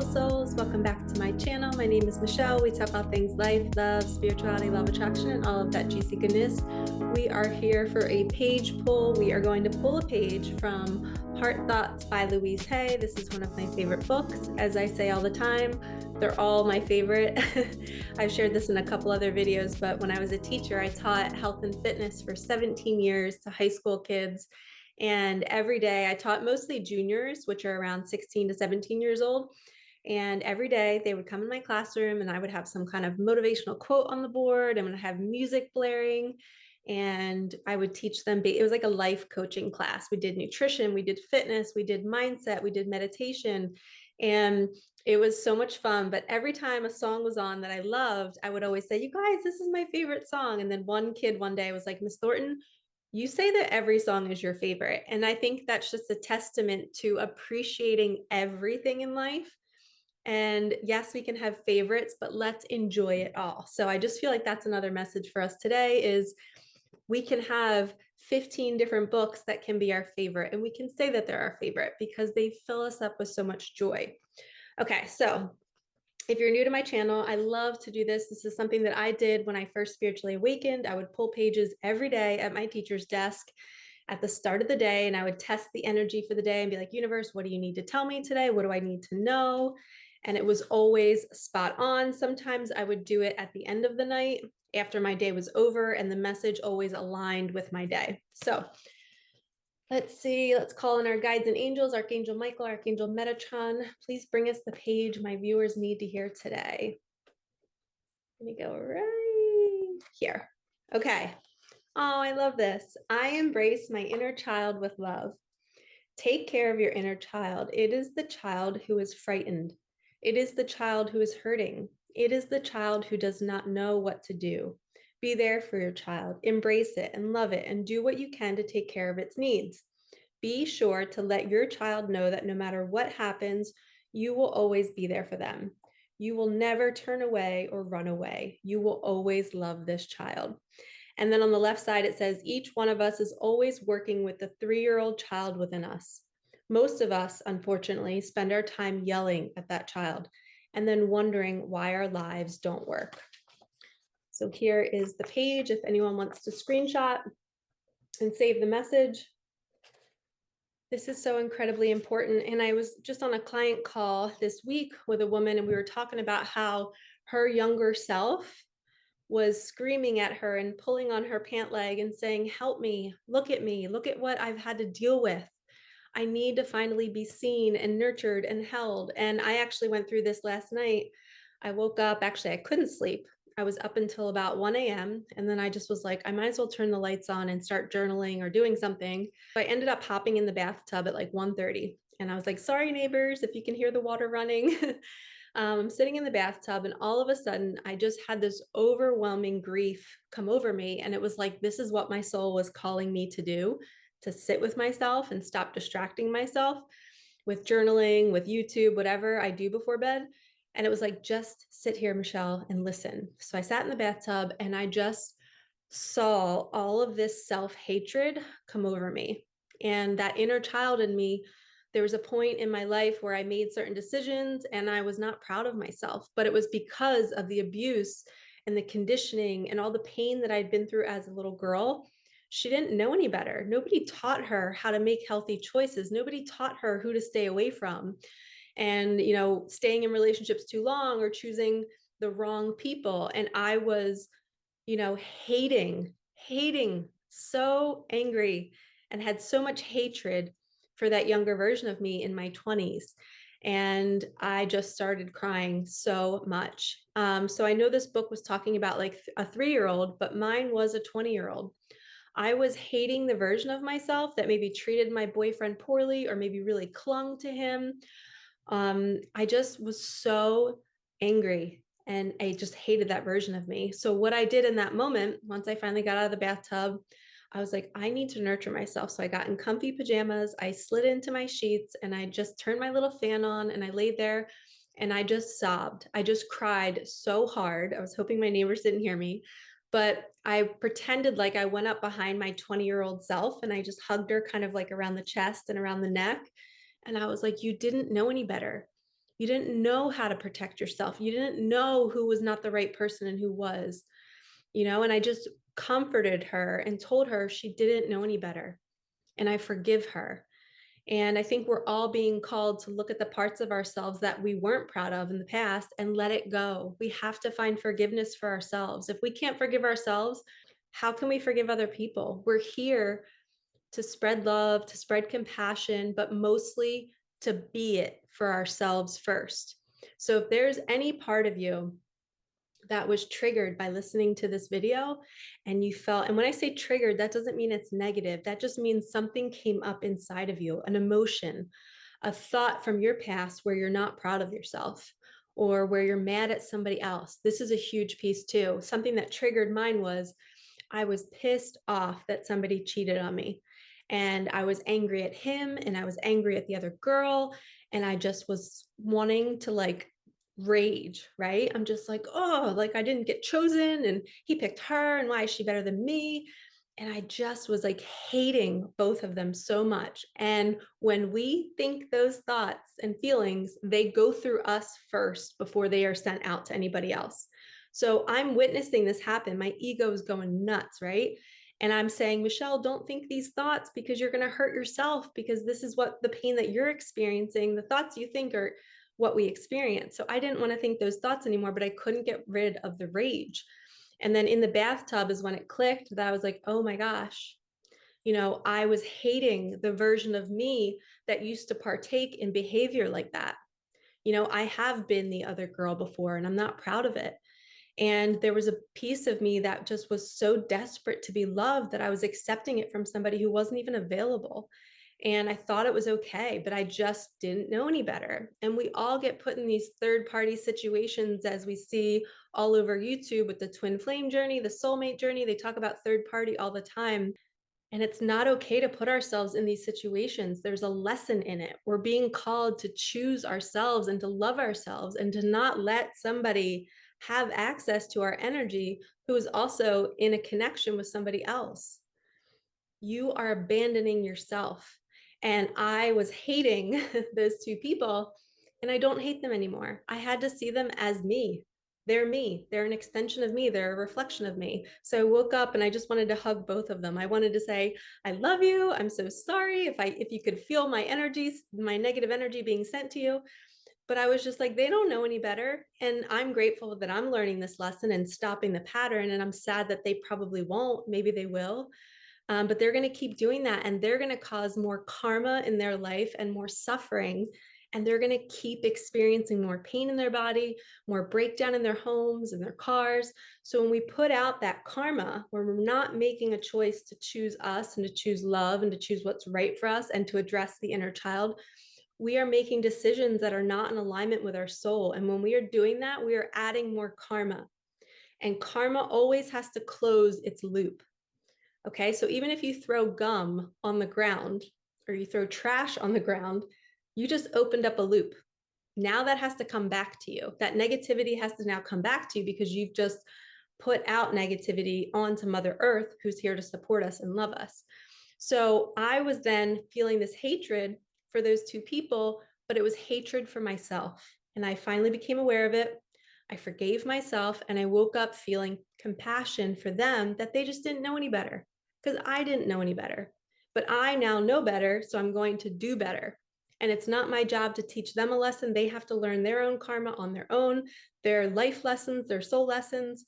beautiful souls. Welcome back to my channel. My name is Michelle. We talk about things life, love, spirituality, love attraction, and all of that juicy goodness. We are here for a page pull. We are going to pull a page from Heart Thoughts by Louise Hay. This is one of my favorite books. As I say all the time, they're all my favorite. I've shared this in a couple other videos, but when I was a teacher, I taught health and fitness for 17 years to high school kids. And every day I taught mostly juniors, which are around 16 to 17 years old. And every day they would come in my classroom and I would have some kind of motivational quote on the board. I'm going to have music blaring and I would teach them. It was like a life coaching class. We did nutrition, we did fitness, we did mindset, we did meditation. And it was so much fun. But every time a song was on that I loved, I would always say, you guys, this is my favorite song. And then one kid one day was like, Miss Thornton, you say that every song is your favorite. And I think that's just a testament to appreciating everything in life. And yes, we can have favorites, but let's enjoy it all. So I just feel like that's another message for us today is we can have 15 different books that can be our favorite. And we can say that they're our favorite because they fill us up with so much joy. Okay, so if you're new to my channel, I love to do this. This is something that I did when I first spiritually awakened. I would pull pages every day at my teacher's desk at the start of the day, and I would test the energy for the day and be like, universe, what do you need to tell me today? What do I need to know? And it was always spot on. Sometimes I would do it at the end of the night after my day was over, and the message always aligned with my day. So let's see, let's call in our guides and angels, Archangel Michael, Archangel Metatron. Please bring us the page my viewers need to hear today. Let me go right here. Okay. Oh, I love this. I embrace my inner child with love. Take care of your inner child. It is the child who is frightened. It is the child who is hurting. It is the child who does not know what to do. Be there for your child. Embrace it and love it and do what you can to take care of its needs. Be sure to let your child know that no matter what happens, you will always be there for them. You will never turn away or run away. You will always love this child. And then on the left side, it says, each one of us is always working with the 3-year-old child within us. Most of us, unfortunately, spend our time yelling at that child and then wondering why our lives don't work. So here is the page if anyone wants to screenshot and save the message. This is so incredibly important. And I was just on a client call this week with a woman, and we were talking about how her younger self was screaming at her and pulling on her pant leg and saying, help me, look at what I've had to deal with. I need to finally be seen and nurtured and held. And I actually went through this last night. I woke up, actually, I couldn't sleep. I was up until about 1 a.m. And then I just was like, I might as well turn the lights on and start journaling or doing something. So I ended up hopping in the bathtub at like 1:30. And I was like, sorry, neighbors, if you can hear the water running. I'm sitting in the bathtub, and all of a sudden, I just had this overwhelming grief come over me. And it was like, this is what my soul was calling me to do, to sit with myself and stop distracting myself with journaling, with YouTube, whatever I do before bed. And it was like, just sit here, Michelle, and listen. So I sat in the bathtub and I just saw all of this self-hatred come over me. And that inner child in me, there was a point in my life where I made certain decisions and I was not proud of myself, but it was because of the abuse and the conditioning and all the pain that I'd been through as a little girl. She didn't know any better. Nobody taught her how to make healthy choices. Nobody taught her who to stay away from. And, staying in relationships too long or choosing the wrong people. And I was, hating, so angry and had so much hatred for that younger version of me in my 20s. And I just started crying so much. So I know this book was talking about like a 3-year-old, but mine was a 20-year-old. I was hating the version of myself that maybe treated my boyfriend poorly or maybe really clung to him. I just was so angry and I just hated that version of me. So what I did in that moment, once I finally got out of the bathtub, I was like, I need to nurture myself. So I got in comfy pajamas, I slid into my sheets and I just turned my little fan on and I laid there and I just sobbed. I just cried so hard. I was hoping my neighbors didn't hear me, but I pretended like I went up behind my 20-year-old self and I just hugged her kind of like around the chest and around the neck. And I was like, you didn't know any better. You didn't know how to protect yourself. You didn't know who was not the right person and who was, and I just comforted her and told her she didn't know any better. And I forgive her. And I think we're all being called to look at the parts of ourselves that we weren't proud of in the past and let it go. We have to find forgiveness for ourselves. If we can't forgive ourselves, how can we forgive other people? We're here to spread love, to spread compassion, but mostly to be it for ourselves first. So if there's any part of you that was triggered by listening to this video and you felt, and when I say triggered, that doesn't mean it's negative. That just means something came up inside of you, an emotion, a thought from your past where you're not proud of yourself or where you're mad at somebody else. This is a huge piece too. Something that triggered mine was I was pissed off that somebody cheated on me. And I was angry at him and I was angry at the other girl. And I just was wanting to rage, right? I'm just like, oh, like I didn't get chosen and he picked her and why is she better than me? And I just was like hating both of them so much. And when we think those thoughts and feelings, they go through us first before they are sent out to anybody else. So I'm witnessing this happen. My ego is going nuts, right? And I'm saying, Michelle, don't think these thoughts because you're going to hurt yourself because this is what the pain that you're experiencing, the thoughts you think are what we experience. So I didn't want to think those thoughts anymore, but I couldn't get rid of the rage. And then in the bathtub is when it clicked that I was like, oh my gosh, I was hating the version of me that used to partake in behavior like that. I have been the other girl before and I'm not proud of it. And there was a piece of me that just was so desperate to be loved that I was accepting it from somebody who wasn't even available. And I thought it was okay, but I just didn't know any better. And we all get put in these third party situations as we see all over YouTube with the twin flame journey, the soulmate journey. They talk about third party all the time. And it's not okay to put ourselves in these situations. There's a lesson in it. We're being called to choose ourselves and to love ourselves and to not let somebody have access to our energy who is also in a connection with somebody else. You are abandoning yourself. And I was hating those two people, and I don't hate them anymore. I had to see them as me. They're me. They're an extension of me. They're a reflection of me. So I woke up and I just wanted to hug both of them. I wanted to say, I love you. I'm so sorry if you could feel my energies, my negative energy being sent to you. But I was just like, they don't know any better. And I'm grateful that I'm learning this lesson and stopping the pattern. And I'm sad that they probably won't. Maybe they will. But they're going to keep doing that and they're going to cause more karma in their life and more suffering. And they're going to keep experiencing more pain in their body, more breakdown in their homes and their cars. So when we put out that karma, where we're not making a choice to choose us and to choose love and to choose what's right for us and to address the inner child, we are making decisions that are not in alignment with our soul. And when we are doing that, we are adding more karma. And karma always has to close its loop. Okay, so even if you throw gum on the ground or you throw trash on the ground, you just opened up a loop. Now that has to come back to you. That negativity has to now come back to you because you've just put out negativity onto Mother Earth, who's here to support us and love us. So I was then feeling this hatred for those two people, but it was hatred for myself. And I finally became aware of it. I forgave myself and I woke up feeling compassion for them that they just didn't know any better because I didn't know any better. But I now know better, so I'm going to do better. And it's not my job to teach them a lesson. They have to learn their own karma on their own, their life lessons, their soul lessons.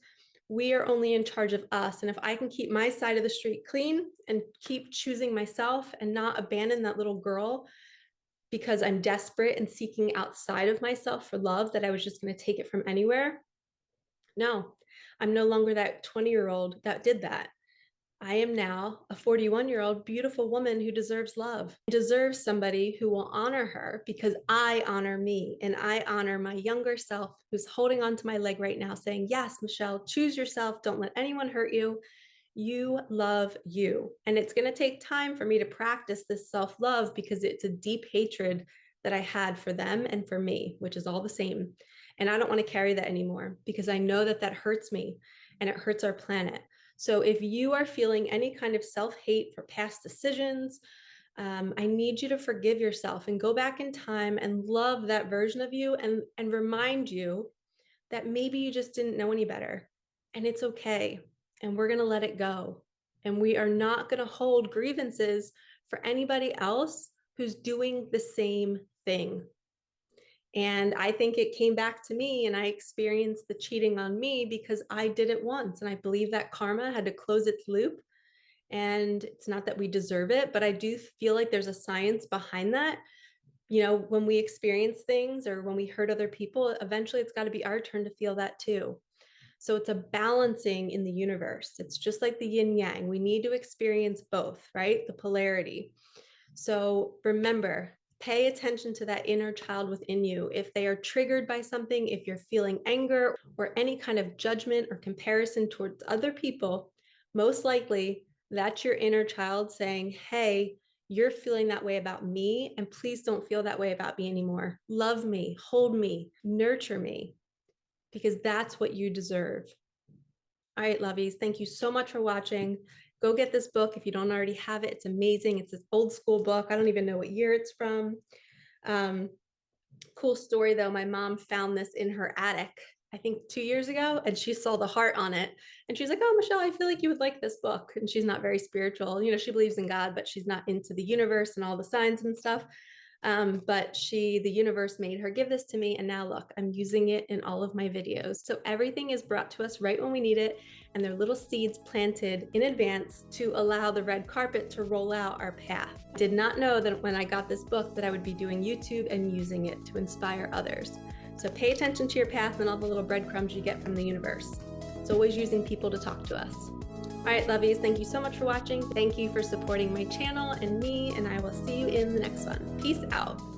We are only in charge of us. And if I can keep my side of the street clean and keep choosing myself and not abandon that little girl because I'm desperate and seeking outside of myself for love, that I was just going to take it from anywhere. No, I'm no longer that 20-year-old that did that. I am now a 41-year-old beautiful woman who deserves love, deserves somebody who will honor her because I honor me and I honor my younger self who's holding onto my leg right now saying, yes, Michelle, choose yourself. Don't let anyone hurt you. You love you. And it's going to take time for me to practice this self-love because it's a deep hatred that I had for them and for me, which is all the same. And I don't want to carry that anymore because I know that that hurts me and it hurts our planet. So if you are feeling any kind of self-hate for past decisions, I need you to forgive yourself and go back in time and love that version of you, and remind you that maybe you just didn't know any better, and it's okay. And we're going to let it go. And we are not going to hold grievances for anybody else who's doing the same thing. And I think it came back to me, and I experienced the cheating on me because I did it once. And I believe that karma had to close its loop. And it's not that we deserve it, but I do feel like there's a science behind that. You know, when we experience things or when we hurt other people, eventually it's got to be our turn to feel that too. So it's a balancing in the universe. It's just like the yin yang. We need to experience both, right? The polarity. So remember, pay attention to that inner child within you. If they are triggered by something, if you're feeling anger or any kind of judgment or comparison towards other people, most likely that's your inner child saying, hey, you're feeling that way about me, and please don't feel that way about me anymore. Love me, hold me, nurture me, because that's what you deserve. All right, lovies, thank you so much for watching. Go get this book if you don't already have it. It's amazing. It's this old school book. I don't even know what year it's from. Um, cool story though. My mom found this in her attic, I think 2 years ago, and she saw the heart on it. And she's like, oh, Michelle, I feel like you would like this book. And she's not very spiritual. You know, she believes in God, but she's not into the universe and all the signs and stuff. But the universe made her give this to me. And now look, I'm using it in all of my videos. So everything is brought to us right when we need it. And they're little seeds planted in advance to allow the red carpet to roll out our path. Did not know that when I got this book that I would be doing YouTube and using it to inspire others. So pay attention to your path and all the little breadcrumbs you get from the universe. It's always using people to talk to us. All right, lovies, thank you so much for watching. Thank you for supporting my channel and me, and I will see you in the next one. Peace out.